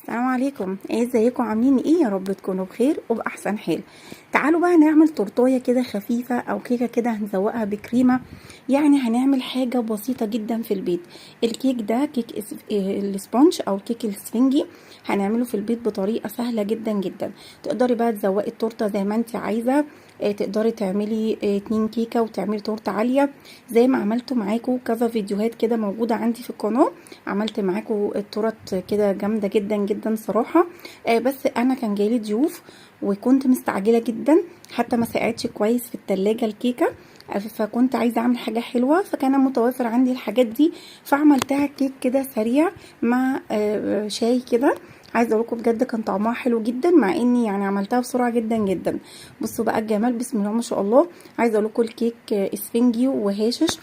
السلام عليكم، ازيكم؟ عاملين ايه؟ يا رب تكونوا بخير وباحسن حال. تعالوا بقى نعمل تورتايه كده خفيفه او كيكه كده هنزوقها بكريمه. يعني هنعمل حاجه بسيطه جدا في البيت. الكيك ده كيك السبونج او الكيك الاسفنجي. هنعمله في البيت بطريقه سهله جدا جدا. تقدري بقى تزوقي التورته زي ما انت عايزه. تقدري تعملي 2 كيكه وتعملي تورته عاليه زي ما عملته معاكم كذا فيديوهات كده موجوده عندي في القناه. عملت معاكم التورت كده جامده جدا جدا صراحه. بس انا كان جايلي ضيوف وكنت مستعجله جدا، حتى ما سقعتش كويس في التلاجة الكيكه. فكنت عايزه اعمل حاجه حلوه، فكان متوفر عندي الحاجات دي، فعملتها كيك كده سريع مع شاي كده. عايزه اقول لكم بجد كان طعمها حلو جدا، مع اني يعني عملتها بسرعه جدا جدا. بصوا بقى الجمال، بسم الله ما شاء الله. عايزه اقول لكم الكيك اسفنجي وهاشش،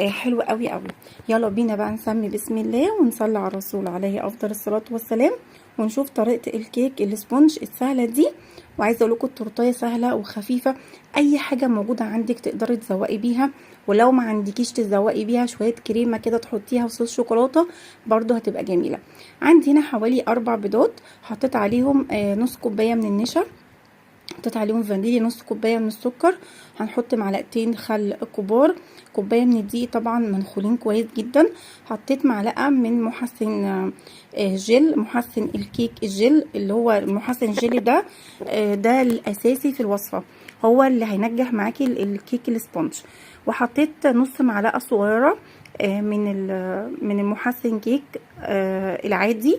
حلو قوي قوي. يلا بينا بقى نسمي بسم الله ونصلي على الرسول عليه افضل الصلاه والسلام، ونشوف طريقه الكيك السبونج السهله دي. وعايزه اقول لكم التورتيه سهله وخفيفه. اي حاجه موجوده عندك تقدري تزوقي بيها، ولو ما عندكيش تزوقي بيها شويه كريمه كده تحطيها وصوص شوكولاته برضو هتبقى جميله. عندي هنا حوالي 4 بيضات، حطيت عليهم نص كوبايه من النشا، حطيت عليهم فانيليا، نص كوبايه من السكر. هنحط معلقتين خل كبار، كوبايه من الدقيق طبعا منخولين كويس جدا. حطيت معلقه من محسن جل، محسن الكيك الجل اللي هو محسن الجل ده. ده الاساسي في الوصفه، هو اللي هينجح معاكي الكيك السبونج. وحطيت نص معلقه صغيره من المحسن كيك العادي،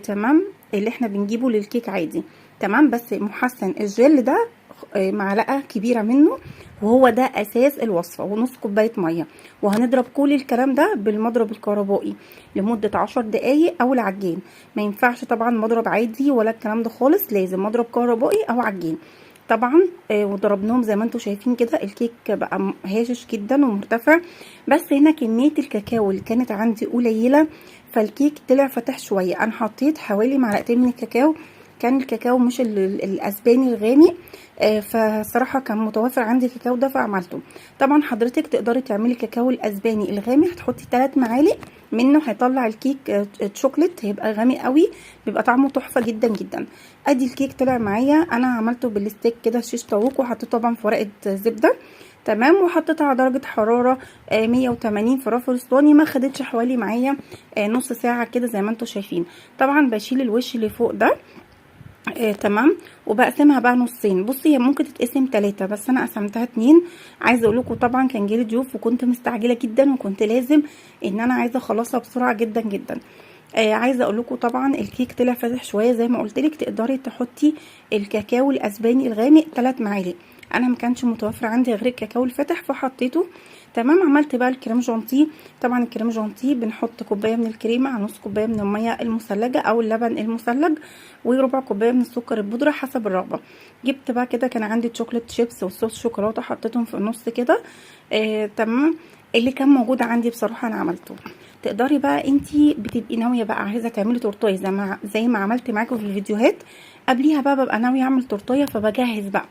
تمام، اللي احنا بنجيبه للكيك عادي، تمام. بس محسن الجل ده معلقه كبيره منه، وهو ده اساس الوصفه، ونص كوبايه ميه. وهنضرب كل الكلام ده بالمضرب الكهربائي لمده 10 دقايق او العجين. ما ينفعش طبعا مضرب عادي ولا الكلام ده خالص، لازم مضرب كهربائي او عجين طبعا. وضربناهم زي ما انتم شايفين كده، الكيك بقى هاشش جدا ومرتفع. بس هنا كميه الكاكاو اللي كانت عندي قليله، فالكيك طلع فتح شويه. انا حطيت حوالي معلقتين من الكاكاو، كان الكاكاو مش الاسباني الغامق. فصراحه كان متوفر عندي الكاكاو ده فعملته. طبعا حضرتك تقدري تعملي كاكاو الاسباني الغامق، هتحطي 3 معالق منه، هيطلع الكيك شوكليت، هيبقى غامق قوي، بيبقى طعمه تحفه جدا جدا. ادي الكيك طلع معايا، انا عملته بالستيك كده شيش طاووق، وحطيته طبعا في ورقه زبده، تمام. وحطيتها على درجه حراره 180 في رف اسطواني. ما خدتش حوالي معايا نص ساعه كده زي ما انتم شايفين. طبعا بشيل الوش اللي فوق ده، تمام. وبقسمها بقى نصين. بصي هي ممكن تتقسم 3، بس انا قسمتها 2. عايزه اقول لكم طبعا كان جالي ضيوف وكنت مستعجله جدا، وكنت لازم ان انا عايزه اخلصها بسرعه جدا جدا. عايزه اقول لكم طبعا الكيك طلع فاتح شويه زي ما قلت لك. تقدري تحطي الكاكاو الاسباني الغامق 3 معالق. انا ما كانش متوفر عندي غير الكاكاو الفاتح فحطيته، تمام. عملت بقى الكريم جانتيه. طبعا الكريم جانتيه بنحط كوبايه من الكريمه على نص كوبايه من الميه المثلجه او اللبن المثلج، وربع كوبايه من السكر البودره حسب الرغبه. جبت بقى كده كان عندي شوكليت شيبس وصوص شوكولاته، حطيتهم في النص كده، تمام. اللي كان موجود عندي بصراحه انا عملته. تقدري بقى انتي بتبقي ناويه بقى عايزه تعملي تورتايه زي ما عملت معاكم في الفيديوهات قبليها، بقى ببقى ناويه اعمل تورتايه، فبجهز بقى،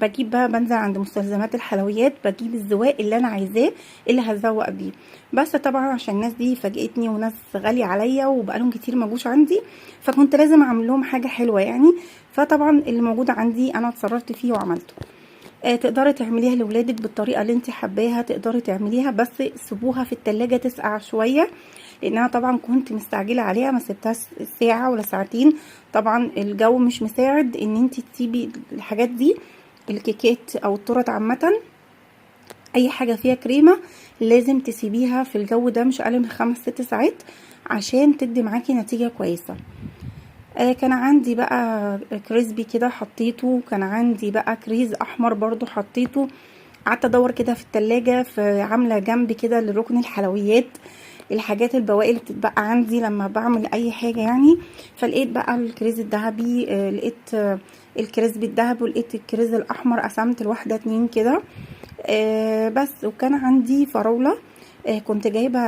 بجيب بقى، بنزل عند مستلزمات الحلويات، بجيب الزواق اللي انا عايزاه اللي هزوق بيه. بس طبعا عشان الناس دي فاجئتني وناس غاليه عليا وبقالهم كتير ما جوش عندي، فكنت لازم اعمل لهم حاجه حلوه يعني. فطبعا اللي موجود عندي انا اتصرفت فيه وعملته. تقدري تعمليها لاولادك بالطريقه اللي انت حباها، تقدري تعمليها، بس سيبوها في التلاجة تسقع شويه، لانها طبعا كنت مستعجله عليها، ما سبتها ساعه ولا ساعتين. طبعا الجو مش مساعد ان انت تسيبي الحاجات دي، الكيكات او التورت عامه، اي حاجه فيها كريمه لازم تسيبيها في الجو ده مش اقل من 5-6 ساعات عشان تدي معاكي نتيجه كويسه. كان عندي بقى كريسبي كده حطيته، كان عندي بقى كريز احمر برضو حطيته. قعدت ادور كده في التلاجة، في عامله جنب كده لركن الحلويات، الحاجات البواقي اللي بتتبقى عندي لما بعمل اي حاجه يعني. فلقيت بقى الكريز الذهبي، لقيت الكريسبي الذهبي، ولقيت الكريز الاحمر، قسمت الواحده 2 كده. بس. وكان عندي فراوله، كنت جايبه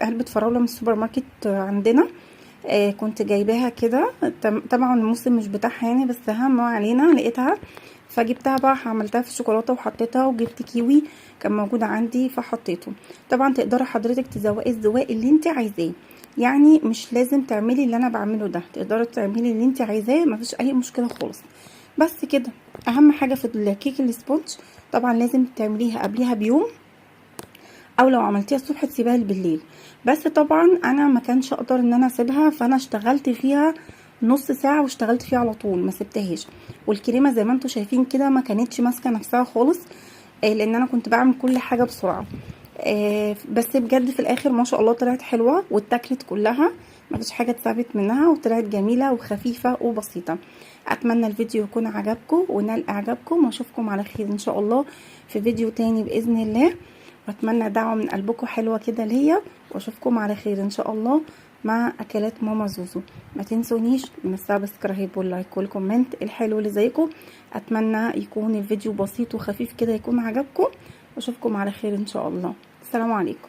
علبه فراوله من السوبر ماركت عندنا، كنت جايباها كده. طبعا الموسم مش بتاعها يعني، بس ما علينا، لقيتها فجبتها بقى، عملتها في الشوكولاته وحطيتها. وجبت كيوي كان موجود عندي فحطيته. طبعا تقدري حضرتك تزوقي الزواق اللي انت عايزاه، يعني مش لازم تعملي اللي انا بعمله ده، تقدري تعملي اللي انت عايزاه، مفيش اي مشكله خالص. بس كده. اهم حاجه في الكيك السبونج طبعا لازم تعمليها قبليها بيوم، او لو عملتيها الصبح تسيبيها بالليل. بس طبعا انا ما كانش اقدر ان انا اسيبها، فانا اشتغلت فيها نص ساعه واشتغلت فيها على طول، ما سبتهاش. والكريمه زي ما انتم شايفين كده ما كانتش ماسكه نفسها خالص، لان انا كنت بعمل كل حاجه بسرعه. بس بجد في الاخر ما شاء الله طلعت حلوه واتاكلت كلها، ما فيش حاجه اتثبت منها، وطلعت جميله وخفيفه وبسيطه. اتمنى الفيديو يكون عجبكم ونال اعجابكم، واشوفكم على خير ان شاء الله في فيديو تاني باذن الله. واتمنى دعوه من قلبكم حلوه كده ليا، واشوفكم على خير ان شاء الله مع اكلات ماما زوزو. ما تنسونيش من السبسكرايب واللايك والكومنت الحلو اللي زيكم. اتمنى يكون الفيديو بسيط وخفيف كده يكون عجبكم، واشوفكم على خير ان شاء الله. السلام عليكم.